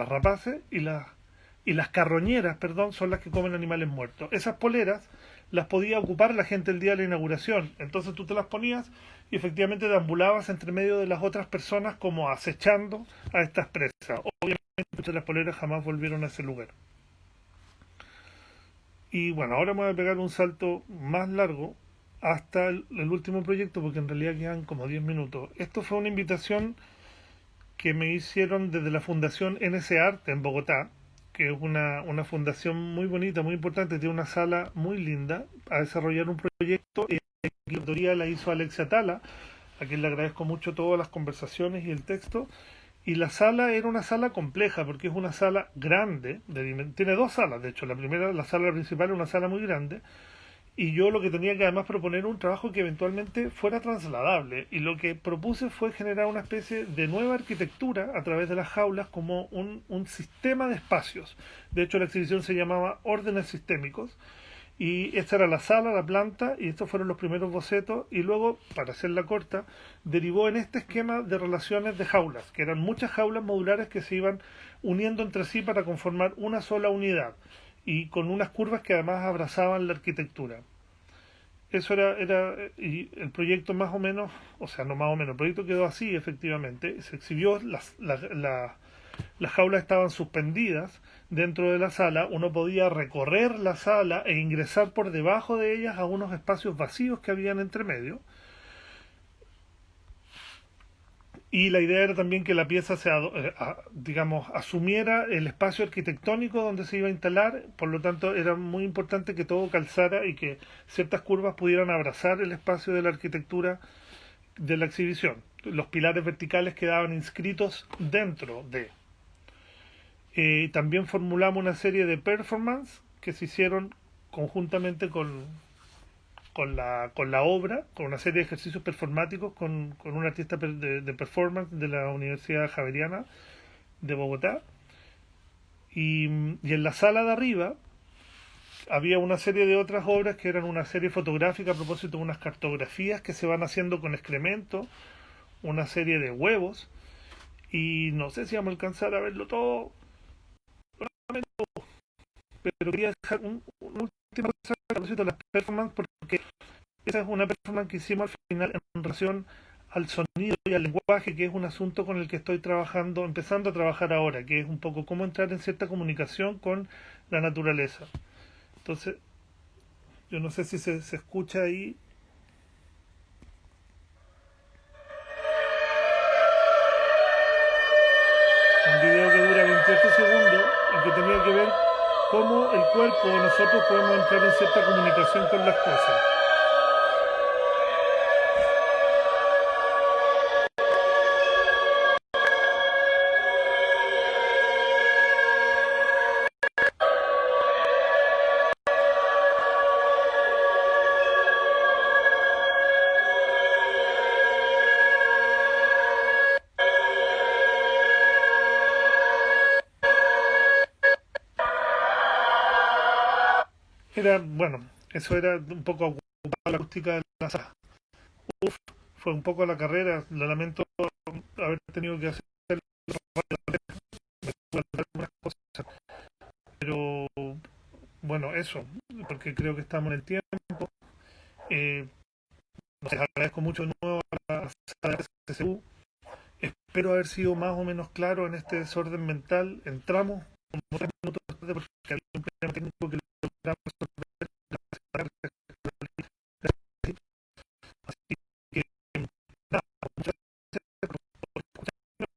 rapaces y las carroñeras, son las que comen animales muertos. Esas poleras las podía ocupar la gente el día de la inauguración. Entonces tú te las ponías y efectivamente deambulabas entre medio de las otras personas como acechando a estas presas. Obviamente las poleras jamás volvieron a ese lugar. Y bueno, ahora me voy a pegar un salto más largo hasta el último proyecto, porque en realidad quedan como 10 minutos. Esto fue una invitación que me hicieron desde la Fundación NS Arte en Bogotá, que es una fundación muy bonita, muy importante, tiene una sala muy linda, a desarrollar un proyecto. La autoría la hizo Alexia Tala, a quien le agradezco mucho todas las conversaciones y el texto. Y la sala era una sala compleja, porque es una sala grande, tiene 2 salas, de hecho. La primera, la sala principal, es una sala muy grande, y yo lo que tenía que además proponer un trabajo que eventualmente fuera trasladable, y lo que propuse fue generar una especie de nueva arquitectura a través de las jaulas como un sistema de espacios. De hecho, la exhibición se llamaba Órdenes Sistémicos, y esta era la sala, la planta, y estos fueron los primeros bocetos, y luego, para hacerla corta, derivó en este esquema de relaciones de jaulas, que eran muchas jaulas modulares que se iban uniendo entre sí para conformar una sola unidad, y con unas curvas que además abrazaban la arquitectura. Eso y el proyecto más o menos, o sea, no más o menos, el proyecto quedó así efectivamente, se exhibió, las jaulas estaban suspendidas dentro de la sala, uno podía recorrer la sala e ingresar por debajo de ellas a unos espacios vacíos que habían entre medio. Y la idea era también que la pieza asumiera el espacio arquitectónico donde se iba a instalar. Por lo tanto, era muy importante que todo calzara y que ciertas curvas pudieran abrazar el espacio de la arquitectura de la exhibición. Los pilares verticales quedaban inscritos dentro de. También formulamos una serie de performances que se hicieron conjuntamente con la obra, con una serie de ejercicios performáticos con un artista de performance de la Universidad Javeriana de Bogotá. Y en la sala de arriba había una serie de otras obras que eran una serie fotográfica a propósito de unas cartografías que se van haciendo con excremento, una serie de huevos, y no sé si vamos a alcanzar a verlo todo, pero quería dejar un último mensaje a propósito de las performances, porque esa es una performance que hicimos al final en relación al sonido y al lenguaje, que es un asunto con el que estoy empezando a trabajar ahora, que es un poco cómo entrar en cierta comunicación con la naturaleza. Entonces, yo no sé si se escucha ahí. Un video que dura 28 segundos y que tenía que ver cómo el cuerpo de nosotros podemos entrar en cierta comunicación con las cosas. Era, bueno, eso era un poco ocupar la acústica de la sala. Uf, fue un poco la carrera, lo lamento haber tenido que hacer algunas cosas, pero bueno, eso, porque creo que estamos en el tiempo. Eh, no sé, agradezco mucho de nuevo a la sala de CCU. Espero haber sido más o menos claro en este desorden mental. Entramos como 3 minutos tarde porque había un problema técnico que logramos resolver. Así que, nada, muchas gracias por escucharme.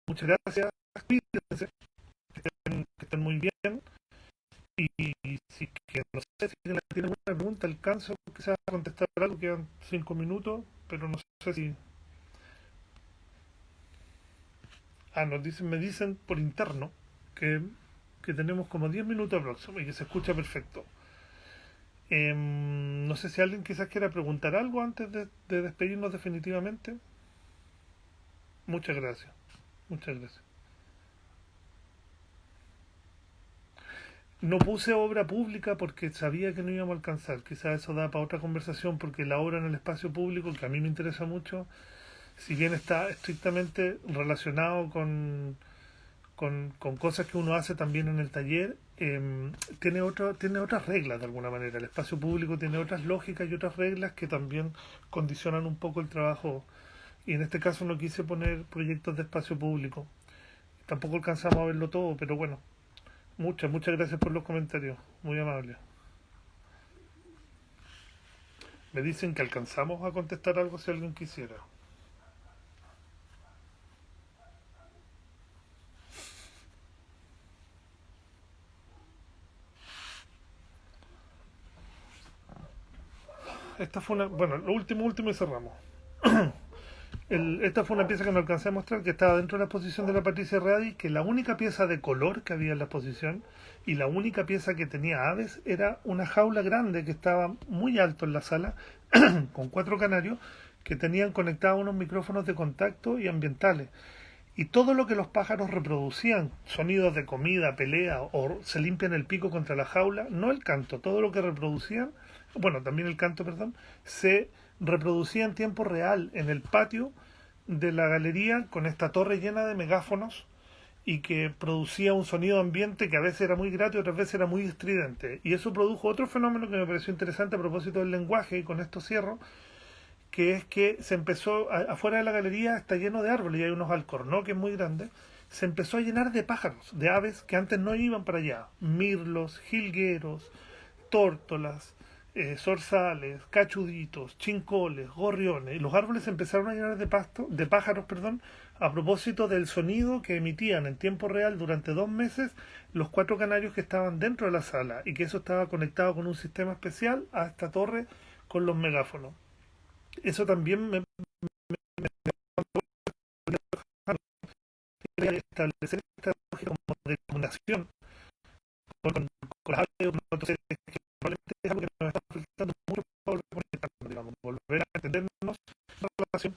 Muchas gracias. Cuídense, que estén muy bien. Y si que no sé si tiene alguna pregunta, alcanzo quizás a contestar algo, quedan 5 minutos, pero no sé si. Ah, me dicen por interno que, que tenemos como 10 minutos próximos y que se escucha perfecto. No sé si alguien quizás quiera preguntar algo antes de despedirnos definitivamente. Muchas gracias, muchas gracias. No puse obra pública porque sabía que no íbamos a alcanzar. Quizás eso da para otra conversación porque la obra en el espacio público, que a mí me interesa mucho, si bien está estrictamente relacionado con cosas que uno hace también en el taller, tiene otras reglas de alguna manera. El espacio público tiene otras lógicas y otras reglas que también condicionan un poco el trabajo. Y en este caso no quise poner proyectos de espacio público. Tampoco alcanzamos a verlo todo, pero bueno, muchas gracias por los comentarios. Muy amables. Me dicen que alcanzamos a contestar algo si alguien quisiera. Esta fue una. Bueno, lo último y cerramos. Esta fue una pieza que no alcancé a mostrar, que estaba dentro de la exposición de la Patricia Radi, que la única pieza de color que había en la exposición y la única pieza que tenía aves era una jaula grande que estaba muy alto en la sala, con 4 canarios, que tenían conectados unos micrófonos de contacto y ambientales. Y todo lo que los pájaros reproducían, sonidos de comida, pelea o se limpian el pico contra la jaula, no el canto, todo lo que reproducían, bueno, también el canto, perdón, se reproducía en tiempo real en el patio de la galería con esta torre llena de megáfonos y que producía un sonido ambiente que a veces era muy grato y otras veces era muy estridente. Y eso produjo otro fenómeno que me pareció interesante a propósito del lenguaje, y con esto cierro, que es que se empezó, afuera de la galería está lleno de árboles y hay unos alcornoques muy grandes, se empezó a llenar de pájaros, de aves que antes no iban para allá, mirlos, jilgueros, tórtolas, zorzales, cachuditos, chincoles, gorriones, y los árboles se empezaron a llenar de pájaros, perdón, a propósito del sonido que emitían en tiempo real durante 2 meses los 4 canarios que estaban dentro de la sala y que eso estaba conectado con un sistema especial a esta torre con los megáfonos. Eso también me establecer esta lógica como de comunicación con las aves o otros seres que probablemente es algo que nos está faltando mucho para volver a conectarnos, digamos, volver a entendernos en relación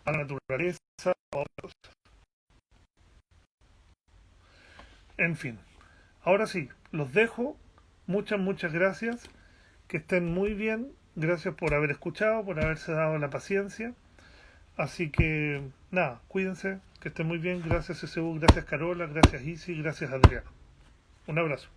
a la naturaleza o a otros. En fin, ahora sí, los dejo. Muchas gracias. Que estén muy bien. Gracias por haber escuchado, por haberse dado la paciencia. Así que, nada, cuídense, que estén muy bien. Gracias, SSU, gracias, Carola, gracias, Isi, gracias, Adrián. Un abrazo.